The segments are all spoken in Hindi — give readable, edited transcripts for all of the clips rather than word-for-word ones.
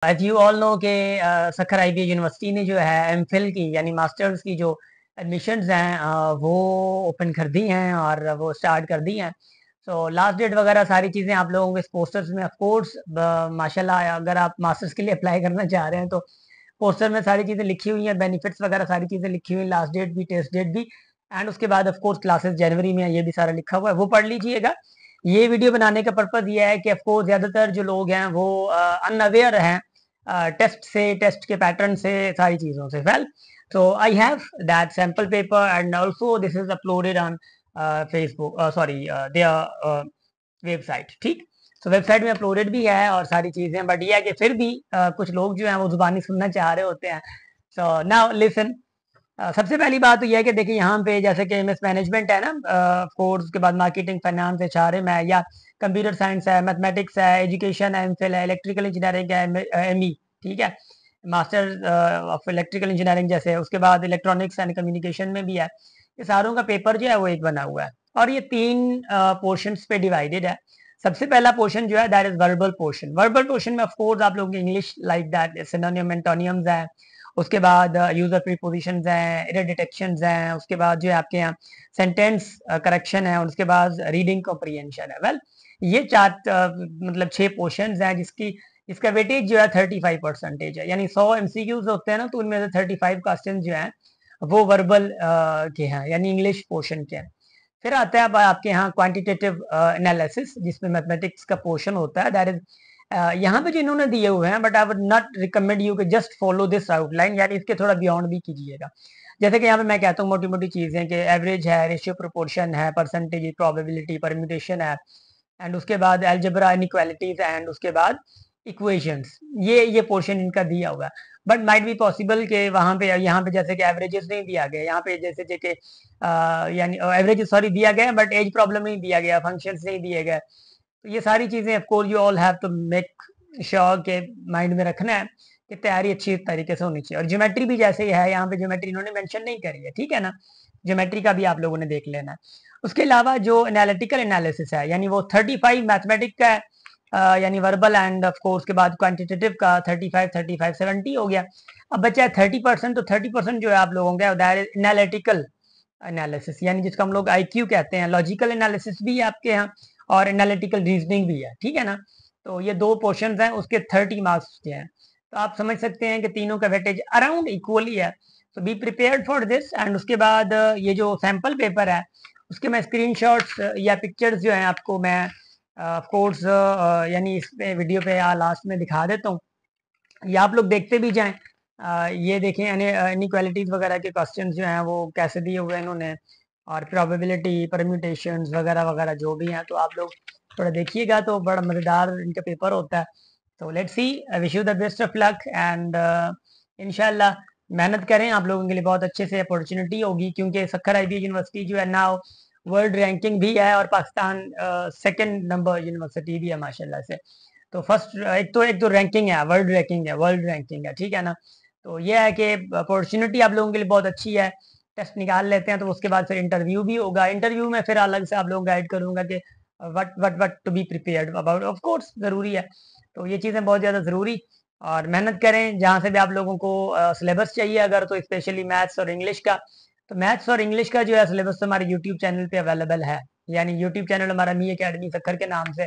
एज यू ऑल नो के सखर आईबी यूनिवर्सिटी ने जो है एमफिल की यानी मास्टर्स की जो एडमिशन्स हैं वो ओपन कर दी हैं और वो स्टार्ट कर दी हैं। सो लास्ट डेट वगैरह सारी चीज़ें आप लोगों को इस पोस्टर्स में ऑफ कोर्स माशाल्लाह अगर आप मास्टर्स के लिए अप्लाई करना चाह रहे हैं तो पोस्टर में सारी चीज़ें लिखी हुई हैं, बेनिफिट्स वगैरह सारी चीज़ें लिखी हुई हैं, लास्ट डेट भी, टेस्ट डेट भी, एंड उसके बाद ऑफ कोर्स क्लासेस जनवरी में है, ये भी सारा लिखा हुआ है, वो पढ़ लीजिएगा। ये वीडियो बनाने का पर्पज़ ये है कि ऑफ कोर्स ज़्यादातर जो लोग हैं वो अनअवेयर हैं टेस्ट से, टेस्ट के पैटर्न से, सारी चीज़ों से। Well, so I have that sample paper and also this is uploaded on Facebook, sorry, their website. ठीक, तो वेबसाइट में अपलोडेड भी है और सारी चीज़ें, बट ये है कि फिर भी कुछ लोग जो हैं वो जुबानी सुनना चाह रहे होते हैं। सो नाउ लिसन, सबसे पहली बात तो यह है कि देखिए यहाँ पे जैसे कि एमएस मैनेजमेंट है ना, कोर्स के बाद मार्केटिंग, फाइनेंस, एचआरएम है, या कंप्यूटर साइंस है, मैथमेटिक्स है, एजुकेशन है, एमफिल है, इलेक्ट्रिकल इंजीनियरिंग है, एमई, ठीक है, मास्टर ऑफ इलेक्ट्रिकल इंजीनियरिंग जैसे, उसके बाद इलेक्ट्रॉनिक्स एंड कम्युनिकेशन में भी है। ये सारों का पेपर जो है वो एक बना हुआ है और ये 3 पोर्शंस पे डिवाइडेड है। सबसे पहला पोर्शन जो है that is verbal portion. Verbal portion में ऑफ कोर्स आप लोगों की इंग्लिश लाइक दैट सिनोनिम, एंटोनियम्स हैं, उसके बाद यूजर प्रीपोजिशंस हैं, एरर डिटेक्शंस हैं, उसके बाद जो है आपके यहाँ सेंटेंस करेक्शन है, और उसके बाद रीडिंग कॉम्प्रिहेंशन है। वेल, ये 4 मतलब 6 पोर्शंस हैं जिसकी इसका वेटेज जो है 35% है, यानी 100 एमसीक्यूज होते हैं ना, तो उनमें से 35 क्वेश्चन जो हैं वो वर्बल के हैं, यानी इंग्लिश पोर्शन के हैं। फिर आता है अब आपके यहाँ क्वांटिटेटिव एनालिसिस, जिसमें मैथमेटिक्स का पोर्शन होता है, दैट इज यहाँ पे जो इन्होंने दिए हुए हैं, but I would not recommend you कि जस्ट फॉलो दिस आउटलाइन, यानी इसके थोड़ा बियॉन्ड भी कीजिएगा। जैसे कि यहाँ पे मैं कहता हूँ मोटी मोटी चीजें कि एवरेज है, रेशियो प्रोपोर्शन है, परसेंटेज, प्रोबेबिलिटी, परम्यूटेशन है, एंड उसके बाद एल्जेब्रा, इनइक्वालिटीज, एंड उसके बाद इक्वेशंस, ये पोर्शन इनका दिया हुआ है। बट माइट बी पॉसिबल कि वहाँ पे, यहाँ पे जैसे कि एवरेजेस नहीं दिया गया, यहाँ पे जैसे कि यानी एवरेज सॉरी दिया गया, बट एज प्रॉब्लम नहीं दिया गया, फंक्शंस नहीं दिए गए। तो ये सारी चीजें of course you all have to make sure के माइंड में रखना है कि तैयारी अच्छी तरीके से होनी चाहिए। और ज्योमेट्री भी जैसे ही है, यहाँ पे ज्योमेट्री इन्होंने मेंशन नहीं करी है, ठीक है ना, ज्योमेट्री का भी आप लोगों ने देख लेना है। उसके अलावा जो एनालिटिकल एनालिसिस है, यानी वो 35 मैथमेटिक का है, यानी वर्बल, एंड ऑफ कोर्स के बाद क्वांटिटेटिव का 35 70 हो गया। अब बचा है 30%, तो 30% जो है आप लोगों का दैट इज एनालिटिकल एनालिसिस, यानी जिसको हम लोग आईक्यू कहते हैं। लॉजिकल एनालिसिस भी है आपके यहाँ और एनालिटिकल रीजनिंग भी है, ठीक है ना। तो ये 2 पोर्शंस हैं, उसके 30 मार्क्स के हैं। तो आप समझ सकते हैं कि तीनों का वेटेज अराउंड इक्वली है। तो be prepared for this. And उसके बाद ये जो सैंपल पेपर है उसके मैं स्क्रीनशॉट्स या पिक्चर्स जो हैं आपको मैं ऑफ कोर्स यानी इस पे वीडियो पे या लास्ट में दिखा देता हूँ, ये आप लोग देखते भी जाएं। ये देखें इनइक्वालिटीज वगैरह के क्वेश्चंस जो हैं वो कैसे दिए हुए हैं इन्होंने, और प्रोबेबिलिटी, परम्यूटेशंस वगैरह वगैरह जो भी हैं, तो आप लोग थोड़ा देखिएगा, तो बड़ा मज़ेदार इनका पेपर होता है। तो let's see, wish you the best of luck, and इंशाल्लाह मेहनत करें, आप लोगों के लिए बहुत अच्छे से अपॉर्चुनिटी होगी, क्योंकि सखर आईबी यूनिवर्सिटी जो है नाउ वर्ल्ड रैंकिंग भी है और पाकिस्तान सेकंड नंबर यूनिवर्सिटी भी है माशाल्लाह से। तो फर्स्ट एक तो रैंकिंग है, वर्ल्ड रैंकिंग है, ठीक है ना। तो ये है कि अपॉर्चुनिटी आप लोगों के लिए बहुत अच्छी है। टेस्ट निकाल लेते हैं तो उसके बाद फिर इंटरव्यू भी होगा। इंटरव्यू में फिर अलग से आप लोग गाइड करूंगा कि what to be prepared about, of course ज़रूरी है। तो ये चीज़ें बहुत ज़्यादा ज़रूरी, और मेहनत करें। जहाँ से भी आप लोगों को सिलेबस चाहिए अगर, तो स्पेशली मैथ्स और इंग्लिश का, तो मैथ्स और इंग्लिश का जो है सिलेबस तो हमारे यूट्यूब चैनल पे अवेलेबल है, यानी यूट्यूब चैनल हमारा मी अकेडमी सखर के नाम से।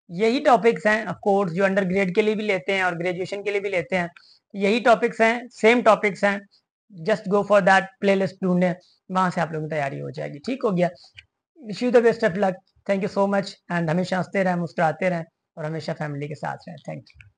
यही टॉपिक्स हैं ऑफ कोर्स जो अंडर ग्रेड के लिए भी लेते हैं और ग्रेजुएशन के लिए भी लेते हैं। यही टॉपिक्स हैं, सेम टॉपिक्स हैं। Just go for that playlist ढूंढें, वहां से आप लोगों की तैयारी हो जाएगी। ठीक हो गया, wish you the best of luck, thank you so much, and हमेशा हंसते रहें, मुस्कुराते रहें, और हमेशा फैमिली के साथ रहें। Thank you.